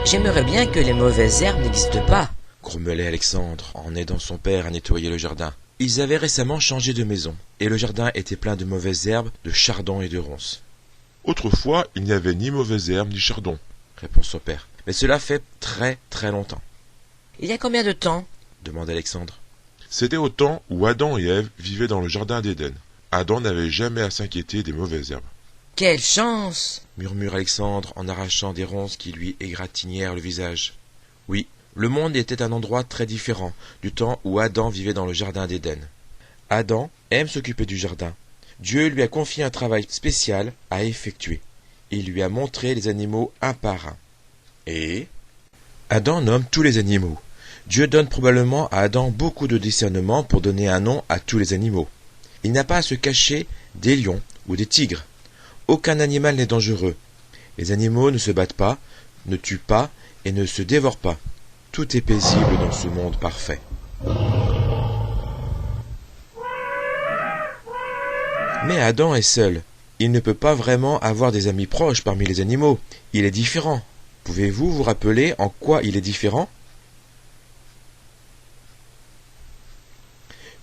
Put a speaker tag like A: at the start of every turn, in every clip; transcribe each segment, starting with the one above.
A: J'aimerais bien que les mauvaises herbes n'existent pas.
B: grommelait Alexandre en aidant son père à nettoyer le jardin. Ils avaient récemment changé de maison, et le jardin était plein de mauvaises herbes, de chardons et de ronces.
C: Autrefois, il n'y avait ni mauvaises herbes ni chardons.
B: Répond son père. Mais cela fait très très longtemps,
A: Il y a combien de temps?
B: demande Alexandre.
C: C'était au temps où Adam et Ève vivaient dans le jardin d'Éden. Adam n'avait jamais à s'inquiéter des mauvaises herbes.
A: Quelle chance!
B: Murmure Alexandre en arrachant des ronces qui lui égratignèrent le visage. Oui, le monde était un endroit très différent du temps où Adam vivait dans le jardin d'Éden. Adam aime s'occuper du jardin. Dieu lui a confié un travail spécial à effectuer. Il lui a montré les animaux un par un. Et Adam nomme tous les animaux. Dieu donne probablement à Adam beaucoup de discernement pour donner un nom à tous les animaux. Il n'a pas à se cacher des lions ou des tigres. Aucun animal n'est dangereux. Les animaux ne se battent pas, ne tuent pas et ne se dévorent pas. Tout est paisible dans ce monde parfait. Mais Adam est seul. Il ne peut pas vraiment avoir des amis proches parmi les animaux. Il est différent. Pouvez-vous vous rappeler en quoi il est différent?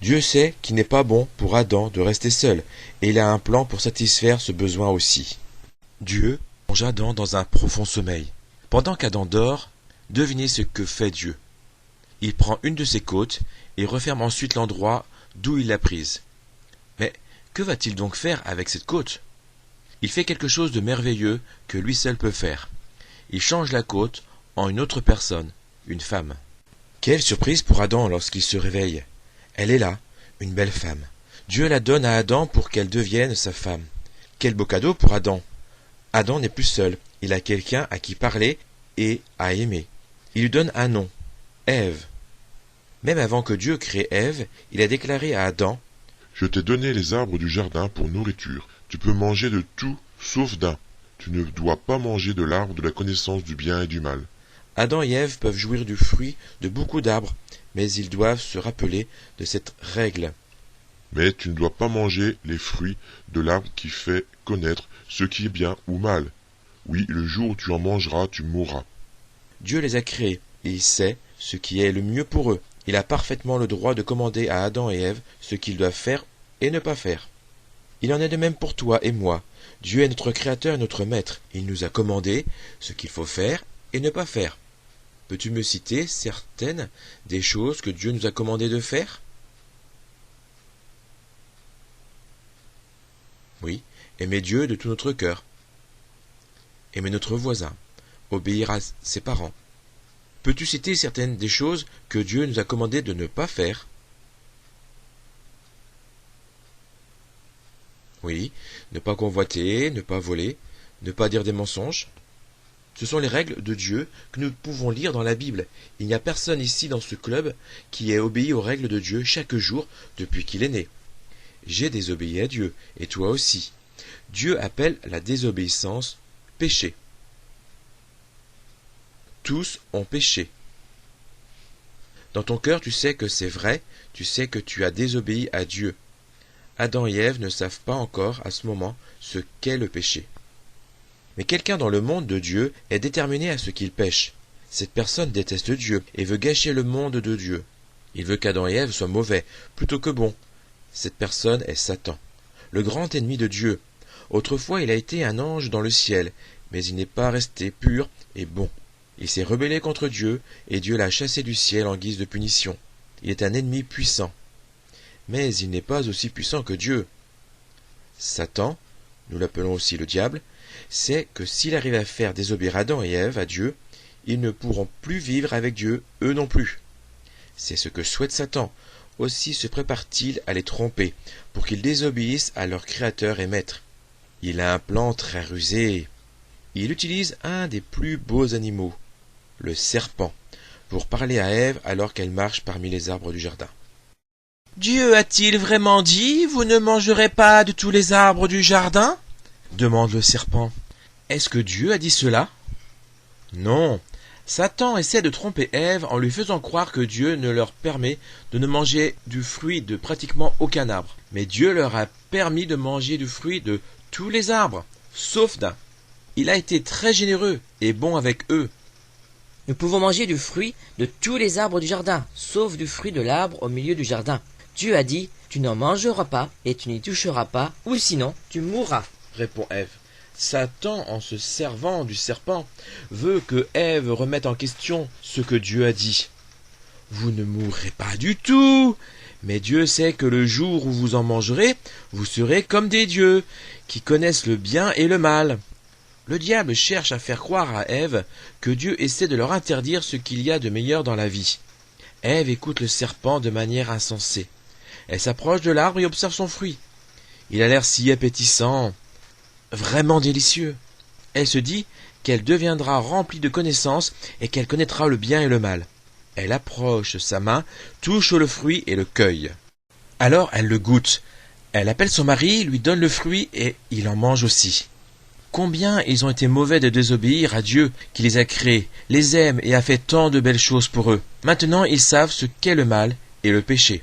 B: Dieu sait qu'il n'est pas bon pour Adam de rester seul, et il a un plan pour satisfaire ce besoin aussi. Dieu plonge Adam dans un profond sommeil. Pendant qu'Adam dort, devinez ce que fait Dieu. Il prend une de ses côtes et referme ensuite l'endroit d'où il l'a prise. Mais que va-t-il donc faire avec cette côte? Il fait quelque chose de merveilleux que lui seul peut faire. Il change la côte en une autre personne, une femme. Quelle surprise pour Adam lorsqu'il se réveille! Elle est là, une belle femme. Dieu la donne à Adam pour qu'elle devienne sa femme. Quel beau cadeau pour Adam! Adam n'est plus seul, il a quelqu'un à qui parler et à aimer. Il lui donne un nom, Ève. Même avant que Dieu crée Ève, il a déclaré à Adam:
C: Je t'ai donné les arbres du jardin pour nourriture. Tu peux manger de tout, sauf d'un. Tu ne dois pas manger de l'arbre de la connaissance du bien et du mal.
B: Adam et Ève peuvent jouir du fruit de beaucoup d'arbres, mais ils doivent se rappeler de cette règle.
C: Mais tu ne dois pas manger les fruits de l'arbre qui fait connaître ce qui est bien ou mal. Oui, le jour où tu en mangeras, tu mourras.
B: Dieu les a créés, et il sait ce qui est le mieux pour eux. Il a parfaitement le droit de commander à Adam et Ève ce qu'ils doivent faire et ne pas faire. Il en est de même pour toi et moi. Dieu est notre Créateur et notre Maître. Il nous a commandé ce qu'il faut faire et ne pas faire. Peux-tu me citer certaines des choses que Dieu nous a commandé de faire? Oui, aimer Dieu de tout notre cœur. Aimer notre voisin. Obéir à ses parents. Peux-tu citer certaines des choses que Dieu nous a commandé de ne pas faire? Oui, ne pas convoiter, ne pas voler, ne pas dire des mensonges. Ce sont les règles de Dieu que nous pouvons lire dans la Bible. Il n'y a personne ici dans ce club qui ait obéi aux règles de Dieu chaque jour depuis qu'il est né. J'ai désobéi à Dieu, et toi aussi. Dieu appelle la désobéissance péché. Tous ont péché. Dans ton cœur, tu sais que c'est vrai, tu sais que tu as désobéi à Dieu. Adam et Ève ne savent pas encore à ce moment ce qu'est le péché. Mais quelqu'un dans le monde de Dieu est déterminé à ce qu'il pêche. Cette personne déteste Dieu et veut gâcher le monde de Dieu. Il veut qu'Adam et Ève soient mauvais plutôt que bons. Cette personne est Satan, le grand ennemi de Dieu. Autrefois il a été un ange dans le ciel, mais il n'est pas resté pur et bon. Il s'est rebellé contre Dieu, et Dieu l'a chassé du ciel en guise de punition. Il est un ennemi puissant. Mais il n'est pas aussi puissant que Dieu. Satan, nous l'appelons aussi le diable, sait que s'il arrive à faire désobéir Adam et Ève à Dieu, ils ne pourront plus vivre avec Dieu, eux non plus. C'est ce que souhaite Satan. Aussi se prépare-t-il à les tromper, pour qu'ils désobéissent à leur Créateur et Maître. Il a un plan très rusé. Il utilise un des plus beaux animaux, le serpent, pour parler à Ève alors qu'elle marche parmi les arbres du jardin.
D: Dieu a-t-il vraiment dit « Vous ne mangerez pas de tous les arbres du jardin ?»
B: demande le serpent.
D: Est-ce que Dieu a dit cela?
B: Non.
D: Satan essaie de tromper Ève en lui faisant croire que Dieu ne leur permet de ne manger du fruit de pratiquement aucun arbre. Mais Dieu leur a permis de manger du fruit de tous les arbres, sauf d'un. Il a été très généreux et bon avec eux.
A: Nous pouvons manger du fruit de tous les arbres du jardin, sauf du fruit de l'arbre au milieu du jardin. Dieu a dit, tu n'en mangeras pas et tu n'y toucheras pas, ou sinon tu mourras.
D: Répond Ève. Satan, en se servant du serpent, veut que Ève remette en question ce que Dieu a dit. Vous ne mourrez pas du tout, mais Dieu sait que le jour où vous en mangerez, vous serez comme des dieux, qui connaissent le bien et le mal. Le diable cherche à faire croire à Ève que Dieu essaie de leur interdire ce qu'il y a de meilleur dans la vie. Ève écoute le serpent de manière insensée. Elle s'approche de l'arbre et observe son fruit. Il a l'air si appétissant, vraiment délicieux. Elle se dit qu'elle deviendra remplie de connaissances et qu'elle connaîtra le bien et le mal. Elle approche sa main, touche le fruit et le cueille. Alors elle le goûte. Elle appelle son mari, lui donne le fruit et il en mange aussi. Combien ils ont été mauvais de désobéir à Dieu qui les a créés, les aime et a fait tant de belles choses pour eux. Maintenant ils savent ce qu'est le mal et le péché.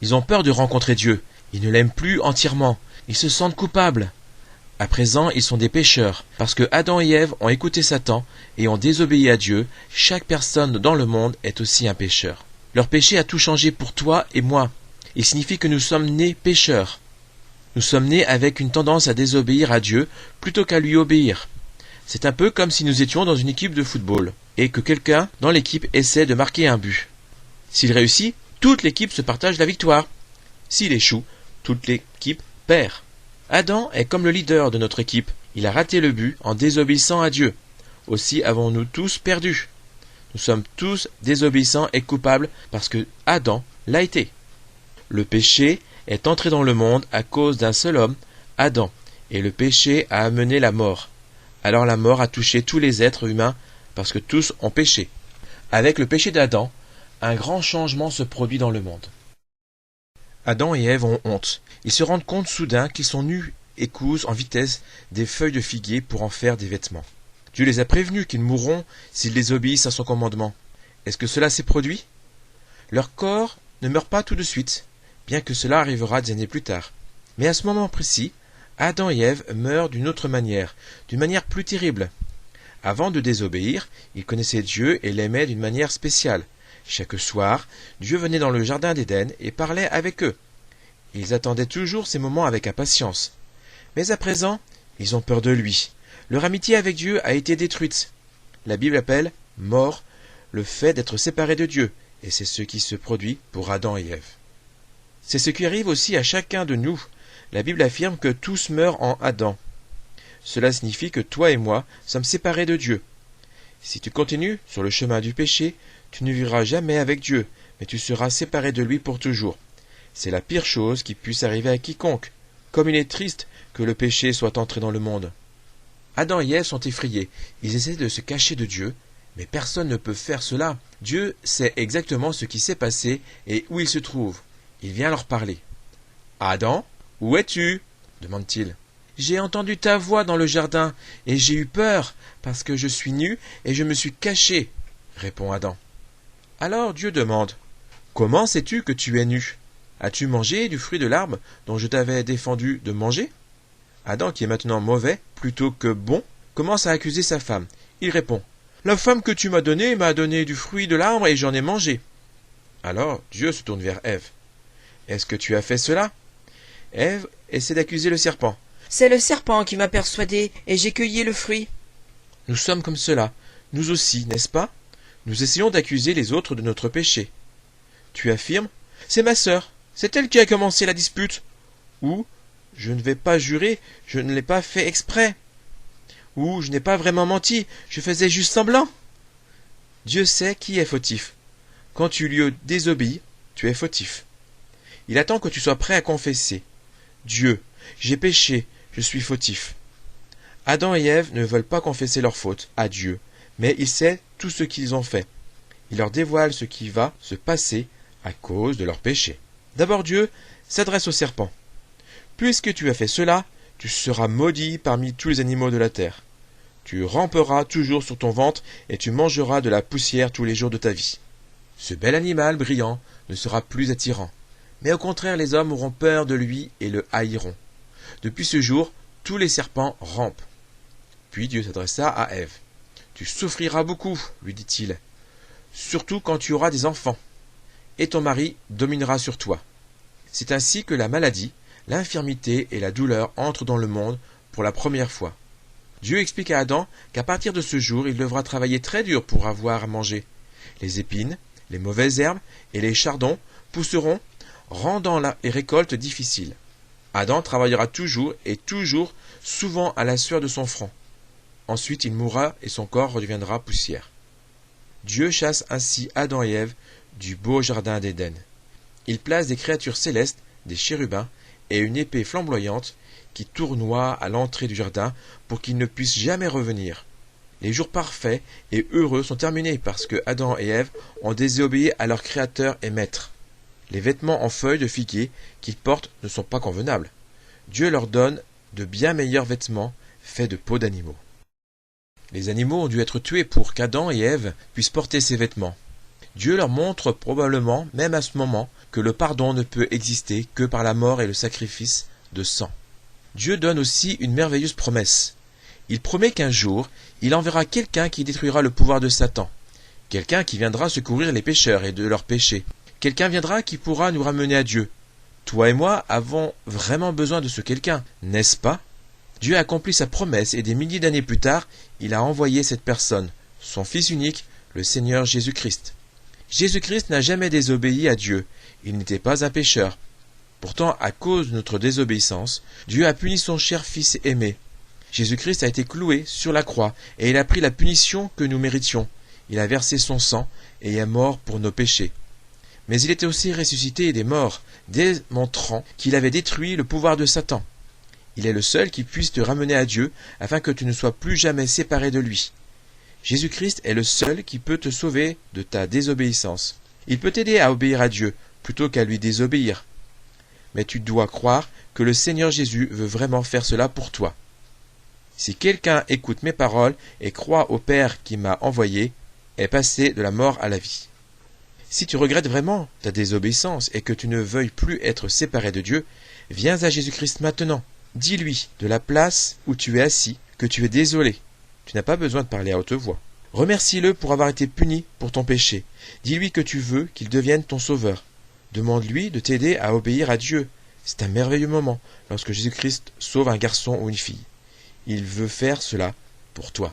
D: Ils ont peur de rencontrer Dieu. Ils ne l'aiment plus entièrement. Ils se sentent coupables. À présent, ils sont des pécheurs. Parce que Adam et Ève ont écouté Satan et ont désobéi à Dieu, chaque personne dans le monde est aussi un pécheur. Leur péché a tout changé pour toi et moi. Il signifie que nous sommes nés pécheurs. Nous sommes nés avec une tendance à désobéir à Dieu plutôt qu'à lui obéir. C'est un peu comme si nous étions dans une équipe de football et que quelqu'un dans l'équipe essaie de marquer un but. S'il réussit, toute l'équipe se partage la victoire. S'il échoue, toute l'équipe perd. Adam est comme le leader de notre équipe. Il a raté le but en désobéissant à Dieu. Aussi avons-nous tous perdu. Nous sommes tous désobéissants et coupables parce que Adam l'a été. Le péché est entré dans le monde à cause d'un seul homme, Adam, et le péché a amené la mort. Alors la mort a touché tous les êtres humains parce que tous ont péché. Avec le péché d'Adam, un grand changement se produit dans le monde. Adam et Ève ont honte. Ils se rendent compte soudain qu'ils sont nus et cousent en vitesse des feuilles de figuier pour en faire des vêtements. Dieu les a prévenus qu'ils mourront s'ils désobéissent à son commandement. Est-ce que cela s'est produit? Leur corps ne meurt pas tout de suite, bien que cela arrivera des années plus tard. Mais à ce moment précis, Adam et Ève meurent d'une autre manière, d'une manière plus terrible. Avant de désobéir, ils connaissaient Dieu et l'aimaient d'une manière spéciale. Chaque soir, Dieu venait dans le jardin d'Éden et parlait avec eux. Ils attendaient toujours ces moments avec impatience. Mais à présent, ils ont peur de lui. Leur amitié avec Dieu a été détruite. La Bible appelle « mort » le fait d'être séparé de Dieu, et c'est ce qui se produit pour Adam et Ève. C'est ce qui arrive aussi à chacun de nous. La Bible affirme que tous meurent en Adam. Cela signifie que toi et moi sommes séparés de Dieu. Si tu continues sur le chemin du péché, tu ne vivras jamais avec Dieu, mais tu seras séparé de lui pour toujours. C'est la pire chose qui puisse arriver à quiconque. Comme il est triste que le péché soit entré dans le monde. Adam et Ève sont effrayés. Ils essaient de se cacher de Dieu, mais personne ne peut faire cela. Dieu sait exactement ce qui s'est passé et où il se trouve. Il vient leur parler. « Adam, où es-tu » demande-t-il. « J'ai entendu ta voix dans le jardin, et j'ai eu peur, parce que je suis nu et je me suis caché, » répond Adam. Alors Dieu demande, « Comment sais-tu que tu es nu? As-tu mangé du fruit de l'arbre dont je t'avais défendu de manger ?» Adam, qui est maintenant mauvais plutôt que bon, commence à accuser sa femme. Il répond, « La femme que tu m'as donné du fruit de l'arbre et j'en ai mangé. » Alors Dieu se tourne vers Ève. « Est-ce que tu as fait cela ?» Ève essaie d'accuser le serpent.
A: « C'est le serpent qui m'a persuadé et j'ai cueilli le fruit. »
D: Nous sommes comme cela, nous aussi, n'est-ce pas? Nous essayons d'accuser les autres de notre péché. Tu affirmes, « C'est ma sœur, c'est elle qui a commencé la dispute. » Ou, « Je ne vais pas jurer, je ne l'ai pas fait exprès. » Ou, « Je n'ai pas vraiment menti, je faisais juste semblant. » Dieu sait qui est fautif. Quand tu lui désobéis, tu es fautif. Il attend que tu sois prêt à confesser. « Dieu, j'ai péché, je suis fautif. » Adam et Ève ne veulent pas confesser leur faute à Dieu, mais il sait tout ce qu'ils ont fait. Il leur dévoile ce qui va se passer à cause de leur péché. D'abord Dieu s'adresse au serpent. « Puisque tu as fait cela, tu seras maudit parmi tous les animaux de la terre. Tu ramperas toujours sur ton ventre et tu mangeras de la poussière tous les jours de ta vie. » Ce bel animal brillant ne sera plus attirant, mais au contraire les hommes auront peur de lui et le haïront. Depuis ce jour, tous les serpents rampent. Puis Dieu s'adressa à Ève. Tu souffriras beaucoup, lui dit-il, surtout quand tu auras des enfants, et ton mari dominera sur toi. C'est ainsi que la maladie, l'infirmité et la douleur entrent dans le monde pour la première fois. Dieu explique à Adam qu'à partir de ce jour, il devra travailler très dur pour avoir à manger. Les épines, les mauvaises herbes et les chardons pousseront, rendant les récoltes difficiles. Adam travaillera toujours et toujours, souvent à la sueur de son front. Ensuite il mourra et son corps redeviendra poussière. Dieu chasse ainsi Adam et Ève du beau jardin d'Éden. Il place des créatures célestes, des chérubins, et une épée flamboyante qui tournoie à l'entrée du jardin pour qu'ils ne puissent jamais revenir. Les jours parfaits et heureux sont terminés parce que Adam et Ève ont désobéi à leur Créateur et Maître. Les vêtements en feuilles de figuier qu'ils portent ne sont pas convenables. Dieu leur donne de bien meilleurs vêtements faits de peaux d'animaux. Les animaux ont dû être tués pour qu'Adam et Ève puissent porter ces vêtements. Dieu leur montre probablement, même à ce moment, que le pardon ne peut exister que par la mort et le sacrifice de sang. Dieu donne aussi une merveilleuse promesse. Il promet qu'un jour, il enverra quelqu'un qui détruira le pouvoir de Satan, quelqu'un qui viendra secourir les pécheurs et de leurs péchés, quelqu'un viendra qui pourra nous ramener à Dieu. Toi et moi avons vraiment besoin de ce quelqu'un, n'est-ce pas? Dieu a accompli sa promesse et des milliers d'années plus tard, il a envoyé cette personne, son Fils unique, le Seigneur Jésus-Christ. Jésus-Christ n'a jamais désobéi à Dieu, il n'était pas un pécheur. Pourtant, à cause de notre désobéissance, Dieu a puni son cher Fils aimé. Jésus-Christ a été cloué sur la croix et il a pris la punition que nous méritions. Il a versé son sang et est mort pour nos péchés. Mais il était aussi ressuscité des morts, démontrant qu'il avait détruit le pouvoir de Satan. Il est le seul qui puisse te ramener à Dieu afin que tu ne sois plus jamais séparé de lui. Jésus-Christ est le seul qui peut te sauver de ta désobéissance. Il peut t'aider à obéir à Dieu plutôt qu'à lui désobéir. Mais tu dois croire que le Seigneur Jésus veut vraiment faire cela pour toi. Si quelqu'un écoute mes paroles et croit au Père qui m'a envoyé, est passé de la mort à la vie. Si tu regrettes vraiment ta désobéissance et que tu ne veuilles plus être séparé de Dieu, viens à Jésus-Christ maintenant. Dis-lui, de la place où tu es assis, que tu es désolé. Tu n'as pas besoin de parler à haute voix. Remercie-le pour avoir été puni pour ton péché. Dis-lui que tu veux qu'il devienne ton sauveur. Demande-lui de t'aider à obéir à Dieu. C'est un merveilleux moment lorsque Jésus-Christ sauve un garçon ou une fille. Il veut faire cela pour toi.